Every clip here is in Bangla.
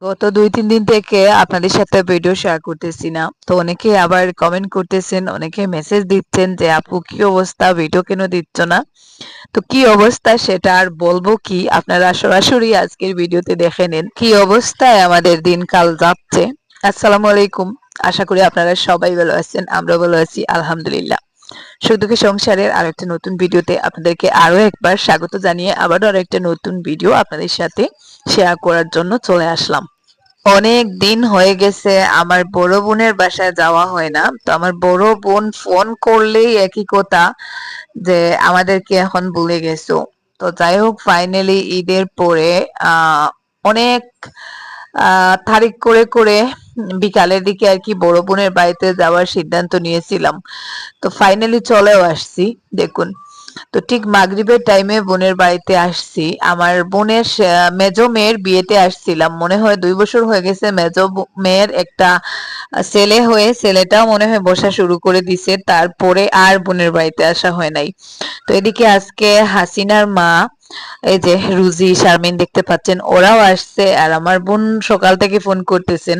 গত ২-৩ দিন থেকে আপনাদের সাথে ভিডিও শেয়ার করতেছি না। তো অনেকেই আবার কমেন্ট করতেছেন, অনেকে মেসেজ দিচ্ছেন যে আপু কি অবস্থা, ভিডিও কেন দিচ্ছ না? তো কি অবস্থা সেটা আর বলবো কি, আপনারা সরাসরি আজকের ভিডিওতে দেখে নিন কি অবস্থায় আমাদের দিনকাল যাচ্ছে। আসসালামু আলাইকুম। আশা করি আপনারা সবাই ভালো আছেন, আমরা ভালো আছি আলহামদুলিল্লাহ। সুখ-দুঃখের সংসারের আরেকটা নতুন ভিডিওতে আপনাদেরকে আরো একবার স্বাগত জানিয়ে আবারও আরেকটা নতুন ভিডিও আপনাদের সাথে শেয়ার করার জন্য চলে আসলাম। অনেক দিন হয়ে গেছে আমার বড় বোনের বাসায় যাওয়া হয় না। তো আমার বড় বোন ফোন করলেই একই কথা যে আমাদেরকে এখন ভুলে গেছো। তো যাই হোক, ফাইনালি ঈদের পরে অনেক তারিখ করে করে বিকালের দিকে আর কি বড় বোনের বাড়িতে যাওয়ার সিদ্ধান্ত নিয়েছিলাম। তো ফাইনালি চলেও আসছি। দেখুন, তো ঠিক মাগরিবের টাইমে বোনের বাড়িতে আসছি। আমার বোনের মেজো মেয়ের বিয়েতে আসছিলাম, মনে হয় ২ বছর হয়ে গেছে। মেজো মেয়ের একটা ছেলে হয়ে, ছেলেটাও মনে হয় বসা শুরু করে দিছে, তারপরে আর বোনের বাড়িতে আসা হয় নাই। তো এদিকে আজকে হাসিনার মা, এই যে রুজি শারমিন দেখতে পাচ্ছেন, ওরাও আসছে। আর আমার বোন সকাল থেকে ফোন করতেছেন।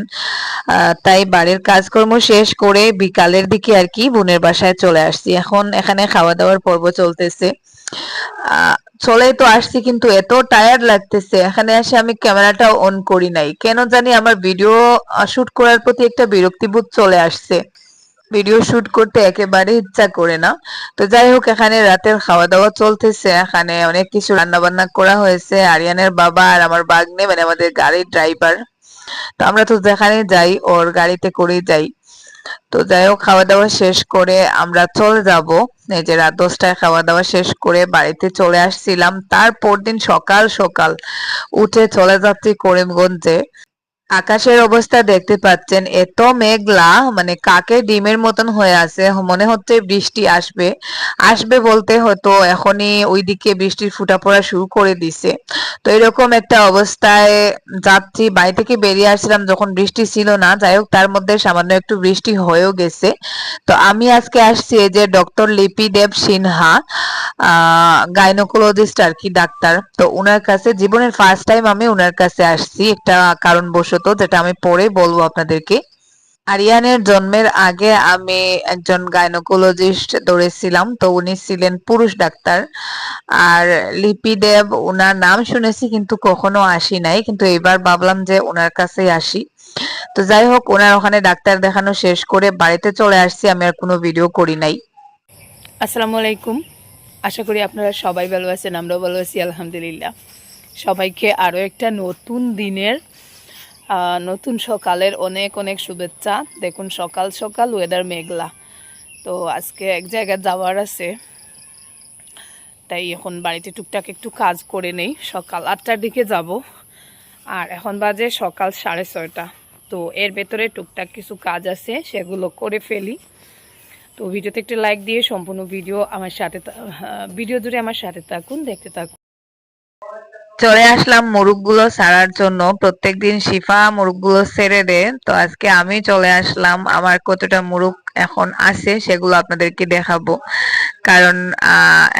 তাই বাড়ির কাজকর্ম শেষ করে বিকালের দিকে আর কি বোনের বাসায় চলে আসছি। এখন এখানে খাওয়া দাওয়ার পর্ব চলতেছে। আহ চলেই তো আসছি, কিন্তু এত টায়ার্ড লাগতেছে। এখানে এসে আমি ক্যামেরাটাও অন করি নাই, কেন জানি আমার ভিডিও শুট করার প্রতি একটা বিরক্তিবোধ চলে আসছে। ভিডিও শুট করতে একেবারে ইচ্ছা করে না। তো যাই হোক, এখানে রাতের খাওয়া দাওয়া চলতেছে। এখানে অনেক কিছু রান্না বান্না করা হয়েছে। আরিয়ানের বাবা আর আমার ভাগ্নে, মানে আমাদের গাড়ির ড্রাইভার, তো আমরা তো যেখানে যাই ওর গাড়িতে করেই যাই। তো যাই হোক, খাওয়া দাওয়া শেষ করে আমরা চলে যাব। এই যে রাত 10টায় খাওয়া দাওয়া শেষ করে বাড়িতে চলে আসছিলাম। তারপর দিন সকাল সকাল উঠে চলে যাচ্ছি করিমগঞ্জে। আকাশের অবস্থা দেখতে পাচ্ছেন, এত মেঘলা, মানে কাকে ডিমের মতন হয়ে আছে। মনে হচ্ছে বৃষ্টি আসবে। আসবে বলতে হয়তো এখনই ওইদিকে বৃষ্টির ফুটা পড়া শুরু করে দিছে। তো এরকম একটা অবস্থায় যাচ্ছি। বাড়ি থেকে বেরিয়ে আসছিলাম যখন বৃষ্টি ছিল না। যাই হোক, তার মধ্যে সামান্য একটু বৃষ্টি হয়েও গেছে। তো আমি আজকে আসছি এই যে ডক্টর লিপি দেব সিনহা, গাইনোকোলজিস্ট আর কি, ডাক্তার। তো উনার কাছে জীবনের ফার্স্ট টাইম আমি উনার কাছে আসছি একটা কারণবশত, যেটা আমি পরে বলবো আপনাদেরকে। আরিয়ানের জন্মের আগে আমি একজন গাইনোকোলজিস্ট ধরেছিলাম, তো উনি ছিলেন পুরুষ ডাক্তার। আর লিপি দেব, উনার নাম শুনেছি কিন্তু কখনো আসি নাই, কিন্তু এবার ভাবলাম যে ওনার কাছেই আসি। তো যাই হোক, ওনার ওখানে ডাক্তার দেখানো শেষ করে বাড়িতে চলে আসছি। আমি আর কোনো ভিডিও করি নাই। আসসালামু আলাইকুম। আশা করি আপনারা সবাই ভালো আছেন, আমরাও ভালো আছি আলহামদুলিল্লাহ। সবাইকে আরও একটা নতুন দিনের নতুন সকালের অনেক অনেক শুভেচ্ছা। দেখুন, সকাল সকাল ওয়েদার মেঘলা। তো আজকে এক জায়গায় যাওয়ার আছে, তাই এখন বাড়িতে টুকটাক একটু কাজ করে নেই। সকাল 8টার দিকে যাব, আর এখন বাজে সকাল 6:30। তো এর ভেতরে টুকটাক কিছু কাজ আছে, সেগুলো করে ফেলি। তো ভিডিওতে একটু লাইক দিয়ে সম্পূর্ণ ভিডিও আমার সাথে ভিডিও জুড়ে আমার সাথে থাকুন, দেখতে থাকুন। চলে আসলাম মুরগগুলো ছাড়ার জন্য। প্রত্যেকদিন শিফা মুরগগুলো ছেড়ে দেয়, তো আজকে আমি চলে আসলাম। আমার কতটা মুরগ এখন আছে সেগুলো আপনাদেরকে দেখাবো, কারণ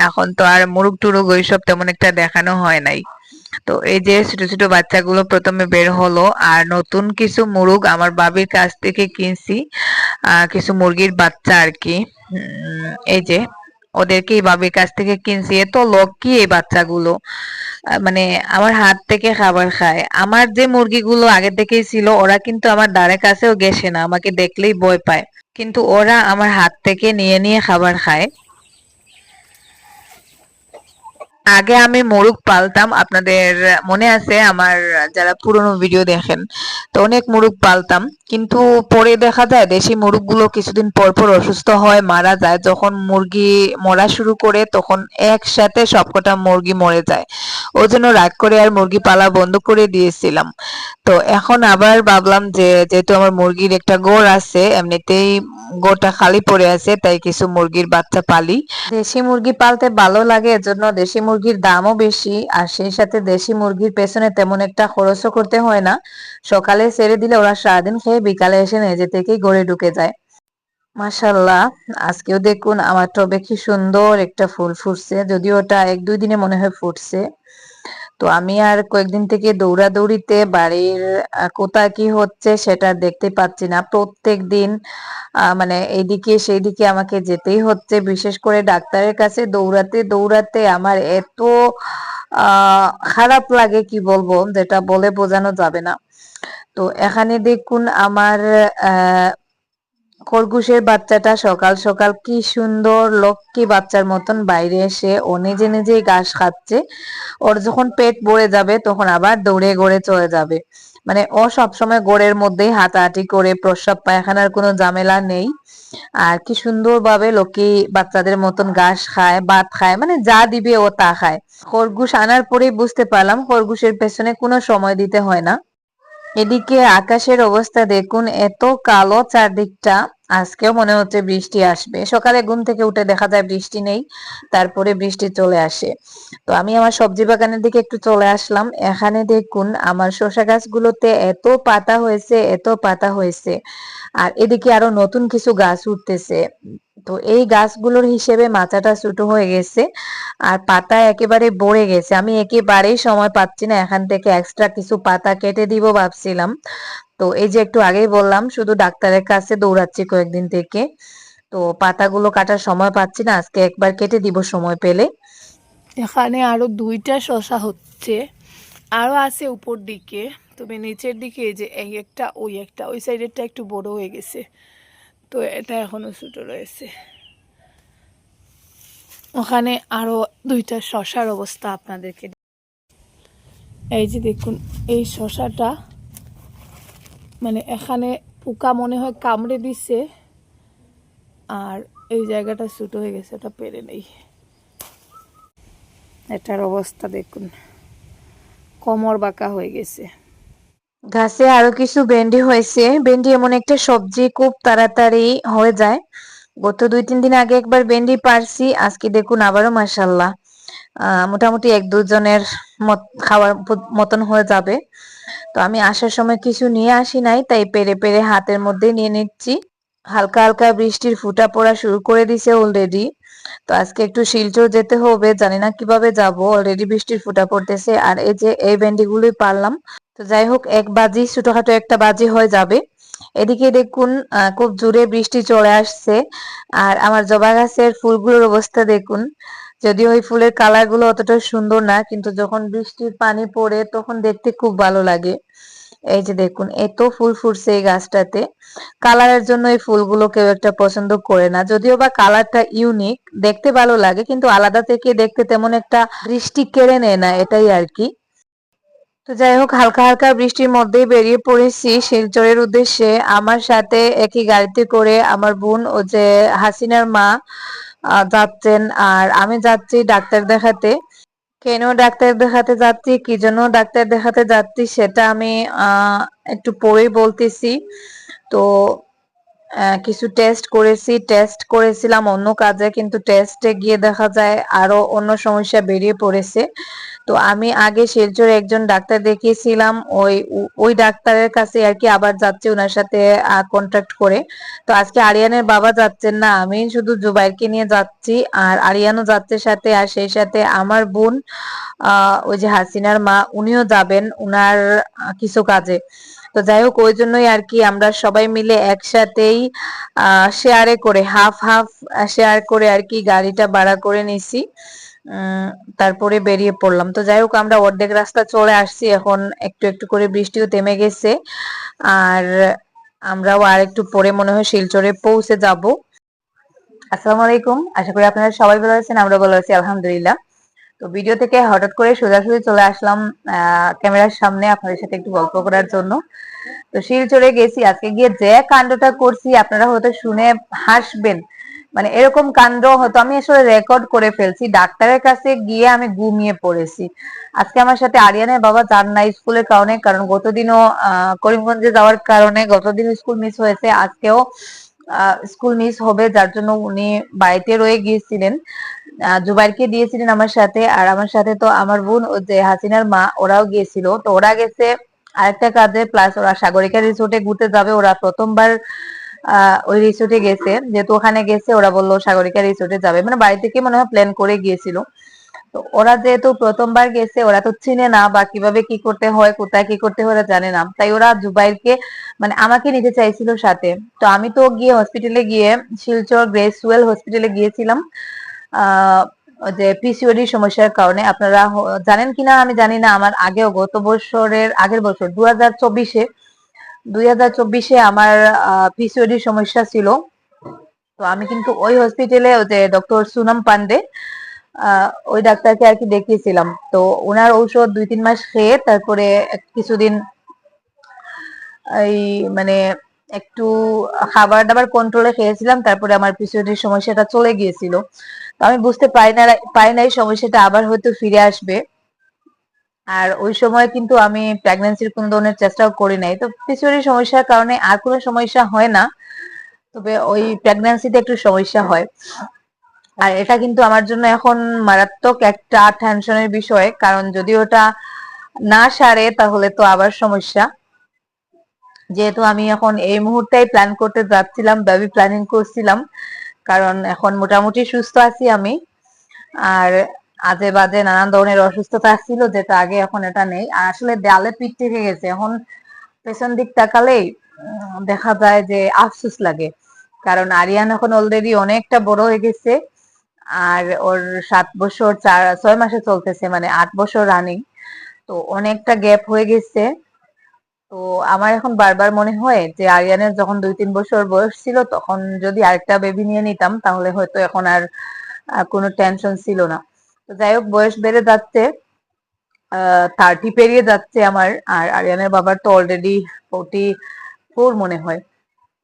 এখন তো আর মুরগ টুরুগ ওইসব তেমন একটা দেখানো হয় নাই। তো এই যে ছোট ছোট বাচ্চাগুলো প্রথমে বের হলো, আর নতুন কিছু মুরগ আমার বাবির কাছ থেকে কিনছি, কিছু মুরগির বাচ্চা আর কি। এই যে ওদেরকে বাবির কাছ থেকে কিনছি। এত লক্ষ্মী এই বাচ্চাগুলো, মানে আমার হাত থেকে খাবার খায়। আমার যে মুরগিগুলো আগে থেকেই ছিল, ওরা কিন্তু আমার ধারে কাছেও গেছে না, আমাকে দেখলেই ভয় পায়। কিন্তু ওরা আমার হাত থেকে নিয়ে নিয়ে খাবার খায়। আগে আমি মোরগ পালতাম, আপনাদের মনে আছে আমার যারা পুরনো ভিডিও দেখেন, তো অনেক মোরগ পালতাম। কিন্তু পরে দেখা যায় দেশি মোরগগুলো কিছুদিন পর পর অসুস্থ হয়, মারা যায়। যখন মুরগি মরা শুরু করে তখন একসাথে সবকটা মুরগি মরে যায়। ওই জন্য রাগ করে আর মুরগি পালা বন্ধ করে দিয়েছিলাম। তো এখন আবার ভাবলাম যে যেহেতু আমার মুরগির একটা গোড় আছে, এমনিতেই গোটা খালি পড়ে আছে, তাই কিছু মুরগির বাচ্চা পালি। দেশি মুরগি পালতে ভালো লাগে, এজন্য দেশি মুরগির দামও বেশি। আর সেই সাথে দেশি মুরগির পেছনে তেমন একটা খরচও করতে হয় না। সকালে ছেড়ে দিলে ওরা সারাদিন খেয়ে বিকালে এসে নিজে থেকেই ঘরে ঢুকে যায়। মাশাল্লাহ, আজকেও দেখুন আমার টবে কি সুন্দর একটা ফুল ফুটছে, যদিও ওটা 1-2 দিনে মনে হয় ফুটছে। তো তো আমি আর কয়েকদিন থেকে দৌড়াদৌড়িতে বাড়ির কোথায় কি হচ্ছে সেটা দেখতে পাচ্ছি না। প্রত্যেক দিন মানে এইদিকে সেইদিকে আমাকে যেতেই হচ্ছে, বিশেষ করে ডাক্তারের কাছে দৌড়াতে দৌড়াতে আমার এত খারাপ লাগে কি বলবো, যেটা বলে বোঝানো যাবে না। তো এখানে দেখুন আমার আহ খরগোশের বাচ্চাটা সকাল সকাল কি সুন্দর লক্ষ্মী বাচ্চার মতন বাইরে এসে ও নিজে নিজেই ঘাস খাচ্ছে। ওর যখন পেট ভরে যাবে তখন আবার দৌড়ে গড়ে চলে যাবে। মানে ও সবসময় গোড়ের মধ্যেই হাঁটাহাঁটি করে, প্রস্রাব পায়খানার কোনো ঝামেলা নেই। আর কি সুন্দরভাবে লক্ষ্মী বাচ্চাদের মতন ঘাস খায়, ভাত খায়, মানে যা দিবে ও তা খায়। খরগোশ আনার পরেই বুঝতে পারলাম খরগোশের পেছনে কোনো সময় দিতে হয় না। এদিকে আকাশের অবস্থা দেখুন, এত কালো চারদিকটা। আজকেও মনে হচ্ছে বৃষ্টি আসবে। সকালে ঘুম থেকে উঠে দেখা যায় বৃষ্টি নেই, তারপরে বৃষ্টি চলে আসে। তো আমি আমার সবজি বাগানের দিকে একটু চলে আসলাম। এখানে দেখুন আমার শসা গাছগুলোতে এত পাতা হয়েছে, এত পাতা হয়েছে। আর এদিকে আরো নতুন কিছু গাছ উঠতেছে। তো এই গাছগুলোর হিসেবে মাচাটা ছোট হয়ে গেছে আর পাতা একেবারে ভরে গেছে। আমি একেবারেই সময় পাচ্ছি না এখান থেকে এক্সট্রা কিছু পাতা কেটে দিব ভাবছিলাম। তো এই যে একটু আগেই বললাম শুধু ডাক্তারের কাছে দৌড়াচ্ছি কয়েকদিন থেকে। তো পাতাগুলো কাটার সময় পাচ্ছি না, আজকে একবার কেটে দিব সময় পেলে। এখানে আরো 2টা শশা হচ্ছে, আরো আছে উপর দিকে, তবে নিচের দিকে এই যে এই একটা ওই একটা, ওই সাইডেরটা একটু বড় হয়ে গেছে, তো এটা এখনো ছোট রয়েছে। ওখানে আরো 2টা শশার অবস্থা আপনাদেরকে, এই যে দেখুন এই শশাটা, মানে এখানে পোকা মনে হয় কামড়ে দিছে আর এই জায়গাটা ছোট হয়ে গেছে, ওটা পেরে নেই। এটার অবস্থা দেখুন, কোমর বাঁকা হয়ে গেছে। গাছে আরো কিছু ভেন্ডি হয়েছে। ভেন্ডি এমন একটা সবজি খুব তাড়াতাড়ি হয়ে যায়। গত 2-3 দিন আগে একবার ভেন্ডি পারছি, আজকে দেখুন আবারও মাশাল্লাহ মোটামুটি 1-2 জনের খাওয়ার মতন হয়ে যাবে। তো আমি আসার সময় কিছু নিয়ে আসি নাই, তাই পেরে পেরে হাতের মধ্যে নিয়ে নিচ্ছি। হালকা হালকা বৃষ্টির ফুটা পড়া শুরু করে দিছে অলরেডি। তো আজকে একটু শিলচর যেতে হবে, জানি না কিভাবে যাব, অলরেডি বৃষ্টির ফুটা পড়তেছে। আর এই যে এই ভেন্ডিগুলোই পারলাম। তো যাই হোক, এক বাজি ছোটখাটো একটা বাজি হয়ে যাবে। এদিকে দেখুন খুব জোরে বৃষ্টি চলে আসছে। আর আমার জবা গাছের ফুলগুলোর অবস্থা দেখুন। যদিও ওই ফুলের কালার গুলো অতটা সুন্দর না, কিন্তু যখন বৃষ্টির পানি পড়ে তখন দেখতে খুব ভালো লাগে। এই যে দেখুন এত ফুল ফুটছে এই গাছটাতে। কালারের জন্য এই ফুলগুলো কেউ একটা পছন্দ করে না, যদিও বা কালারটা ইউনিক, দেখতে ভালো লাগে, কিন্তু আলাদা থেকে দেখতে তেমন একটা দৃষ্টি কেড়ে নেয় না, এটাই আর কি। তো যাই হোক, হালকা হালকা বৃষ্টির মধ্যেই বেরিয়ে পড়েছি শিলচরের উদ্দেশ্যে। আমার সাথে একই গাড়িতে করে আমার বোন ও যে হাসিনার মা যাচ্ছেন, আর আমি যাচ্ছি ডাক্তার দেখাতে। কেন ডাক্তার দেখাতে যাচ্ছি, কি জন্য ডাক্তার দেখাতে যাচ্ছি সেটা আমি একটু পরেই বলতেছি। তো কিছু টেস্ট করেছিলাম অন্য কাজে, কিন্তু টেস্টে গিয়ে দেখা যায় আরো অন্য সমস্যা বেরিয়ে পড়েছে। তো আমি আগে শিলচরে একজন ডাক্তার দেখিয়েছিলাম, ওই ডাক্তারের কাছে আর কি আবার যাচ্ছি ওনার সাথে কন্ট্যাক্ট করে। তো আজকে আরিয়ানের বাবা যাচ্ছেন না, আমি শুধু জুবাইরকে নিয়ে যাচ্ছি, আর আরিয়ানও যাচ্ছে সাথে, আর সেই সাথে আমার বোন ওই যে হাসিনার মা উনিও যাবেন উনার কিছু কাজে। তো যাই হোক, ওই জন্যই আর কি আমরা সবাই মিলে একসাথেই শেয়ারে করে, হাফ হাফ শেয়ার করে আর কি গাড়িটা ভাড়া করে নিছি। তারপরে বেরিয়ে পড়লাম। তো যাই হোক, আমরা অর্ধেক রাস্তা চলে আসছি, এখন একটু একটু করে বৃষ্টিও থেমে গেছে। আর আমরাও আর একটু পরে মনে হয় শিলচরে পৌঁছে যাব। আসসালামু আলাইকুম, আশা করি আপনারা সবাই ভালো আছেন, আমরা ভালো আছি আলহামদুলিল্লাহ। তো ভিডিও থেকে হঠাৎ করে সোজাসুজি চলে আসলাম ক্যামেরার সামনে আপনাদের সাথে একটু গল্প করার জন্য। তো শিলচরে গেছি, আজকে গিয়ে যে কাণ্ডটা করছি আপনারা হয়তো শুনে হাসবেন। মানে এরকম কাণ্ড হয়তো আমি আসলে রেকর্ড করে ফেলছি। ডাক্তারের কাছে গিয়ে আমি ঘুমিয়ে পড়েছি। আজকে আমার সাথে আরিয়ানের বাবা যান না স্কুলের কারণে, কারণ গতদিনও করিমগঞ্জে যাওয়ার কারণে গতদিন স্কুল মিস হয়েছে, আজকেও স্কুল মিস হবে, যার জন্য উনি বাড়িতে রয়ে গিয়েছিলেন। জুবাইরকে দিয়েছিলেন আমার সাথে, আর আমার সাথে তো আমার বোন ও যে হাসিনার মা ওরাও গিয়েছিল। তো ওরা গেছে আরেকটা কাজে, প্লাস ওরা সাগরিকা রিসোর্টে ঘুরতে যাবে। ওরা প্রথমবার ওই রিসোর্টে গেছে, যেহেতু ওখানে গেছে ওরা বললো সাগরিকা রিসোর্টে যাবে, মানে বাড়ি থেকে মনে হয় প্ল্যান করে গিয়েছিল। তো ওরা যেহেতু প্রথমবার গেছে, ওরা তো চিনে না বা কিভাবে কি করতে হয়, কোথায় কি করতে হয় ওরা জানে না, তাই ওরা জুবাইরকে মানে আমাকে নিতে চাইছিল সাথে। তো আমি তো গিয়ে হসপিটালে গিয়ে, শিলচর গ্রেসওয়েল হসপিটালে গিয়েছিলাম ওই যে পিসিওডি সমস্যার কারণে। আপনারা জানেন কিনা আমি জানি না, আমার আগেও গত বছরের আগের বছর 2024-এ আমার পিসিওডি সমস্যা ছিল। তো আমি কিন্তু ওই হসপিটালে ওই যে ডক্টর সুনাম পান্ডে, ওই ডাক্তারকে আর কি দেখিয়েছিলাম। তো ওনার ঔষধ 2-3 মাস খেয়ে তারপরে কিছুদিন এই মানে একটু খাবার দাবার কন্ট্রোলে খেয়েছিলাম, তারপরে আমার পিসিওডির সমস্যাটা চলে গিয়েছিল। তো আমি বুঝতে পারি নাই সমস্যাটা আবার হয়তো ফিরে আসবে। আর ওই সময় কিন্তু আমি প্রেগন্যান্সির কোন ধরনের চেষ্টাও করি নাই। তো পিসিওডি সমস্যার কারণে আর কোনো সমস্যা হয় না, তবে ওই প্রেগন্যান্সিতে একটু সমস্যা হয়। আর এটা কিন্তু আমার জন্য এখন মারাত্মক একটা টেনশনের বিষয়, কারণ যদি ওটা না সারে তাহলে তো আবার সমস্যা। যেহেতু আমি এখন এই মুহূর্তেই প্ল্যান করতে যাচ্ছিলাম, বেবি প্ল্যানিং করছিলাম, কারণ এখন মোটামুটি সুস্থ আছি আমি। আর আজে বাজে নানান ধরনের অসুস্থতা ছিল, যেটা আগে এখন এটা নেই। আর আসলে দেয়ালে পিঠ থেকে গেছে, এখন পেছন দিক তাকালেই দেখা যায় যে আফসোস লাগে, কারণ আরিয়ান এখন অলরেডি অনেকটা বড় হয়ে গেছে। আর ওর 7 বছর 6 মাসে চলতেছে, মানে 8 বছর রানিং। তো অনেকটা গ্যাপ হয়ে গেছে। তো আমার এখন বারবার মনে হয় যে আরিয়ানের যখন 2-3 বছর বয়স ছিল, তখন যদি আরেকটা বেবি নিয়ে নিতাম তাহলে হয়তো এখন আর কোনো টেনশন ছিল না। তো যাই হোক, বয়স বেড়ে যাচ্ছে, 30 পেরিয়ে যাচ্ছে আমার। আর আরিয়ানের বাবার তো অলরেডি 44 মনে হয়।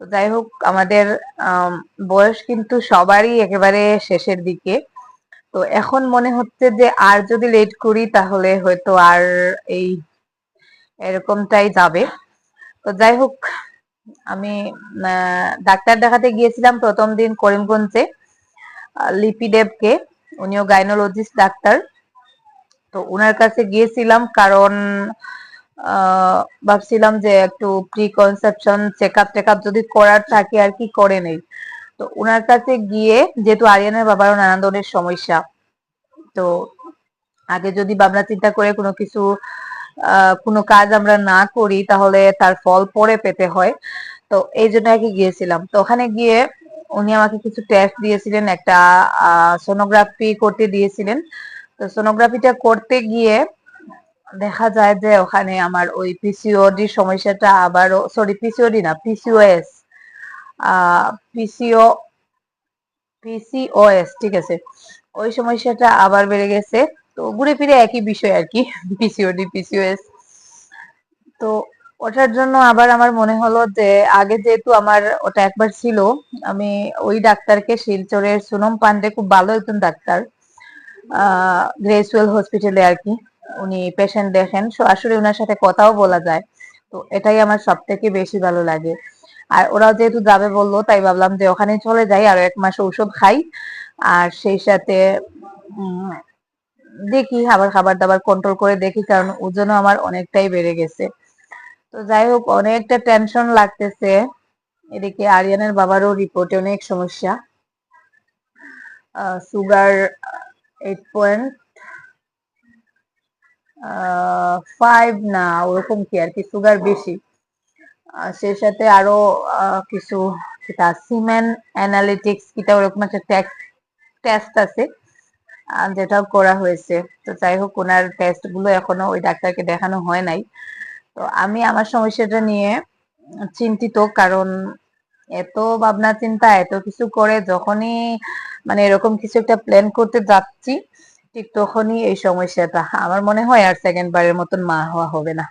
তো যাই হোক, আমাদের আম, বয়স কিন্তু সবারই একেবারে শেষের দিকে। তো এখন মনে হচ্ছে যে আর যদি লেট করি তাহলে হয়তো আর এই এরকমটাই যাবে। তো যাই হোক, আমি ডাক্তার দেখাতে গিয়েছিলাম প্রথম দিন করিমগঞ্জে, লিপি দেবকে। উনিও গাইনোলজিস্ট ডাক্তার। তো উনার কাছে গিয়েছিলাম কারণ ভাবছিলাম যে একটু প্রি কনসেপশন চেকআপ যদি করার থাকে আর কি করে নেই। তো উনার কাছে গিয়ে, যেহেতু আরিয়ানের বাবারও নানান ধরনের সমস্যা, তো আগে যদি ভাবনা চিন্তা করে কোনো কিছু কোনো কাজ আমরা না করি তাহলে তার ফল পরে পেতে হয়। তো এই জন্য আর কি গিয়েছিলাম। তো ওখানে গিয়ে উনি আমাকে কিছু টেস্ট দিয়েছিলেন, একটা সোনোগ্রাফি করতে দিয়েছিলেন। তো সোনোগ্রাফিটা করতে গিয়ে দেখা যায় যে ওখানে আমার ওই পিসিওডি সমস্যাটা আবারও, সরি পিসিওডি না, পিসিওএস, পিসিও পিসিওএস, ঠিক আছে, ওই সমস্যাটা আবার বেড়ে গেছে। তো ঘুরে ফিরে একই বিষয় আর কি, পিসিওডি পিসিওএস। তো ওটার জন্য আবার আমার মনে হলো যে আগে যেহেতু আমার ওটা একবার ছিল, আমি ওই ডাক্তারকে, শিলচরের সুনম পান্ডে, খুব ভালো একজন ডাক্তার, গ্রেসওয়েল হসপিটালে আর কি, উনি পেশেন্ট দেখেন, আসলে ওনার সাথে কথাও বলা যায়। তো এটাই আমার সব থেকে বেশি ভালো লাগে। আর ওরাও যেহেতু যাবে বললো, তাই ভাবলাম যে ওখানে চলে যাই, আরো 1 মাস ঔষধ খাই। আর সেই সাথে উম, দেখি আবার খাবার দাবার কন্ট্রোল করে দেখি, কারণ ওজনও আমার অনেকটাই বেড়ে গেছে। তো যাই হোক, অনেকটা টেনশন লাগতেছে। এদিকে আরিয়ানের বাবারও রিপোর্টে অনেক সমস্যা, সুগার 8.5 না, ওরকম কি আর কি, সুগার বেশি। সেই সাথে আরো কিছু যেটা সিমেন অ্যানালিটিক্স কিটা ওরকম একটা টেস্ট আছে, যেটাও করা হয়েছে। তো যাই হোক, ওনার টেস্ট গুলো এখনো ওই ডাক্তারকে দেখানো হয় নাই। তো আমি আমার সমস্যাটা নিয়ে চিন্তিত, কারণ এত ভাবনা চিন্তা এত কিছু করে যখনই মানে এরকম কিছু একটা প্ল্যান করতে যাচ্ছি, ঠিক তখনই এই সমস্যাটা। আমার মনে হয় আর সেকেন্ড বারের মতন মা হওয়া হবে না।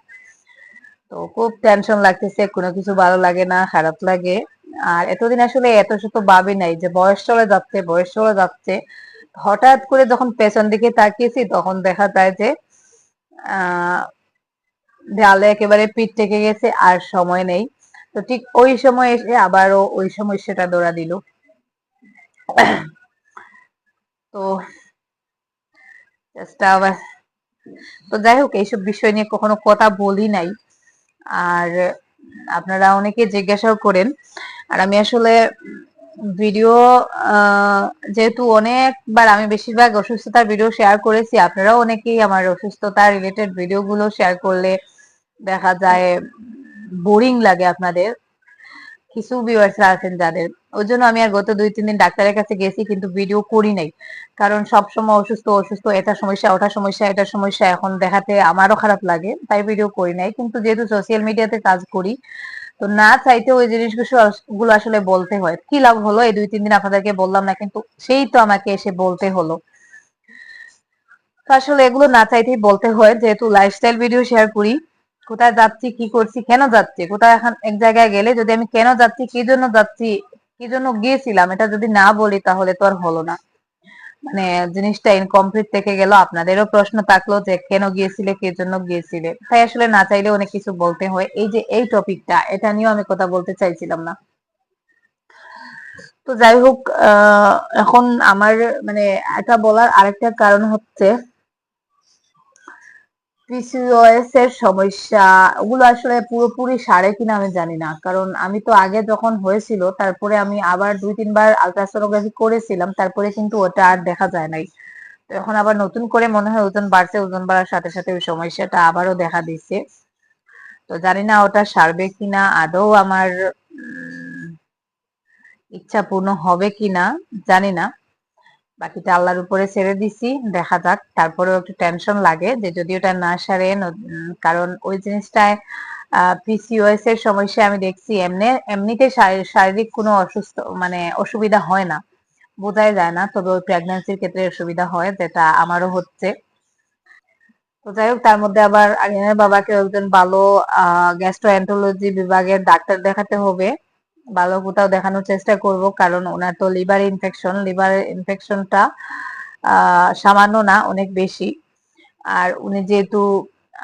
তো খুব টেনশন লাগতেছে, কোনো কিছু ভালো লাগে না, খারাপ লাগে। আর এতদিন আসলে এত শত ভাবি নাই যে বয়স চলে যাচ্ছে, বয়স চলে যাচ্ছে। হঠাৎ করে যখন পেছন দিকে তাকিয়েছি, তখন দেখা যায় যে আহ দেয়ালে একেবারে পিঠ থেকে গেছে, আর সময় নেই। তো ঠিক ওই সময় এসে আবারও ওই সমস্যাটা ধরা দিল। তো চেষ্টা আবার, তো যাই হোক, এইসব বিষয় নিয়ে কখনো কথা বলি নাই। আর আপনারা অনেকে জিজ্ঞাসাও করেন। আর আমি আসলে ভিডিও যেহেতু অনেকবার আমি বেশিরভাগ অসুস্থতার ভিডিও শেয়ার করেছি, আপনারাও অনেকেই আমার অসুস্থতা রিলেটেড ভিডিওগুলো শেয়ার করলে দেখা যায় বোরিং লাগে আপনাদের, কিছু ভিউয়ার্সরা আছেন যাদের, ওই জন্য আমি আর গত 2-3 দিন ডাক্তারের কাছে গেছি কিন্তু ভিডিও করি নাই। কারণ সবসময় অসুস্থ অসুস্থ, এটা সমস্যা ওটা সমস্যা এটা সমস্যা, এখন দেখাতে আমারও খারাপ লাগে, তাই ভিডিও করি নাই। কিন্তু যেহেতু সোশ্যাল মিডিয়াতে কাজ করি, তো না চাইতে ওই জিনিসগুলো আসলে বলতে হয়। কি লাভ হলো এই 2-3 দিন আপনাদেরকে বললাম না, কিন্তু সেই তো আমাকে এসে বলতে হলো। তো আসলে এগুলো না চাইতেই বলতে হয়, যেহেতু লাইফস্টাইল ভিডিও শেয়ার করি। কোথায় যাচ্ছি, কি করছি, কেন যাচ্ছি, কোথায় এখন এক জায়গায় গেলে যদি আমি কেন যাচ্ছি, কি জন্য যাচ্ছি, কি জন্য গিয়েছিলাম, এটা যদি না বলি তাহলে তো আর হলো না, মানে জিনিসটা ইনকমপ্লিট থেকে গেল। আপনাদেরও প্রশ্ন থাকলো যে কেন গিয়েছিলে, কে জন্য গিয়েছিলে। তাই আসলে না চাইলে অনেক কিছু বলতে হয়। এই যে এই টপিকটা, এটা নিয়েও আমি কথা বলতে চাইছিলাম না। তো যাই হোক, এখন আমার মানে এটা বলার আরেকটা কারণ হচ্ছে পিসিওএস এর সমস্যা। ওগুলো আসলে পুরোপুরি সারে কিনা আমি জানি না, কারণ আমি তো আগে যখন হয়েছিল তারপরে আমি আবার 2-3 বার আলট্রাসোনোগ্রাফি করেছিলাম, তারপরে কিন্তু ওটা আর দেখা যায় নাই। তো এখন আবার নতুন করে মনে হয় ওজন বাড়ছে, ওজন বাড়ার সাথে সাথে ওই সমস্যাটা আবারও দেখা দিচ্ছে। তো জানি না ওটা সারবে কিনা, আদৌ আমার ইচ্ছা পূর্ণ হবে কিনা জানি না। বাকিটা আল্লাহর উপরে ছেড়ে দিছি, দেখা যাক। তারপরেও একটু টেনশন লাগে যে যদি ওটা না সারে, কারণ ওই জিনিসটায় পিসিওএস এর সমস্যা আমি দেখছি এমনিতে শারীরিক কোনো অসুস্থ মানে অসুবিধা হয় না, বোঝাই যায় না, তবে ওই প্রেগন্যান্সির ক্ষেত্রে অসুবিধা হয়, যেটা আমারও হচ্ছে। তো যাই হোক, তার মধ্যে আবার আরিয়ানের বাবাকে একজন ভালো গ্যাস্ট্রোএন্টারোলজি বিভাগের ডাক্তার দেখাতে হবে। ভালো কোথাও দেখানোর চেষ্টা করব, কারণ ওনার তো লিভারের ইনফেকশনটা সামান্য না, অনেক বেশি। আর উনি যেহেতু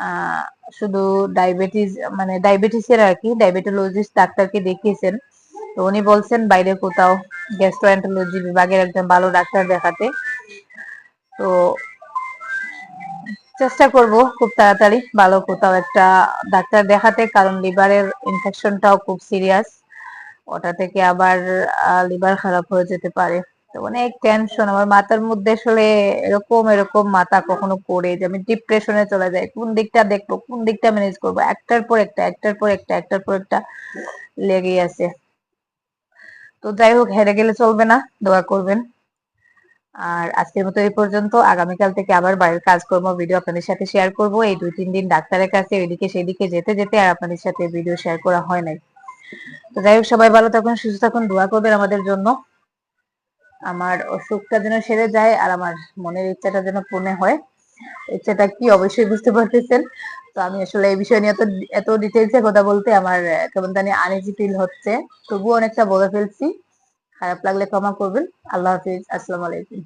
আহ, শুধু ডায়াবেটিস মানে ডায়াবেটিসের আর কি ডায়াবেটোলজিস্ট ডাক্তারকে দেখিয়েছেন, তো উনি বলছেন বাইরে কোথাও গ্যাস্ট্রোএন্টারোলজি বিভাগের একজন ভালো ডাক্তার দেখাতে। তো চেষ্টা করব খুব তাড়াতাড়ি ভালো কোথাও একটা ডাক্তার দেখাতে, কারণ লিভারের ইনফেকশনটাও খুব সিরিয়াস। ওটা থেকে আবার লিভার খারাপ হয়ে যেতে পারে। তো অনেক টেনশন আমার মাথার মধ্যে, আসলে এরকম এরকম মাথা কখনো করে যে আমি ডিপ্রেশনে চলে যাই, কোন দিকটা দেখবো, কোন দিকটা ম্যানেজ করবো, একটার পর একটা একটার পর একটা একটার পর একটা লেগেই আছে। তো যাই হোক, হেরে গেলে চলবে না, দোয়া করবেন। আর আজকের মতো এই পর্যন্ত। আগামীকাল থেকে আবার বাড়ির কাজকর্ম ভিডিও আপনাদের সাথে শেয়ার করব। এই 2-3 দিন ডাক্তারের কাছে এদিকে সেদিকে যেতে যেতে আর আপনাদের সাথে ভিডিও শেয়ার করা হয় নাই। তো যাই হোক, সবাই ভালো থাকুন, সুস্থ থাকুন, দোয়া করবেন আমাদের জন্য। আমার অসুখটা যেন সেরে যায় আর আমার মনের ইচ্ছাটা যেন পূর্ণ হয়। ইচ্ছাটা কি অবশ্যই বুঝতে পারতেছেন। তো আমি আসলে এই বিষয় নিয়ে এত ডিটেইলসে কথা বলতে আমার কেমন জানি আনইজি ফিল হচ্ছে, তবুও অনেকটা বলে ফেলছি। খারাপ লাগলে ক্ষমা করবেন। আল্লাহ হাফিজ, আসসালামু আলাইকুম।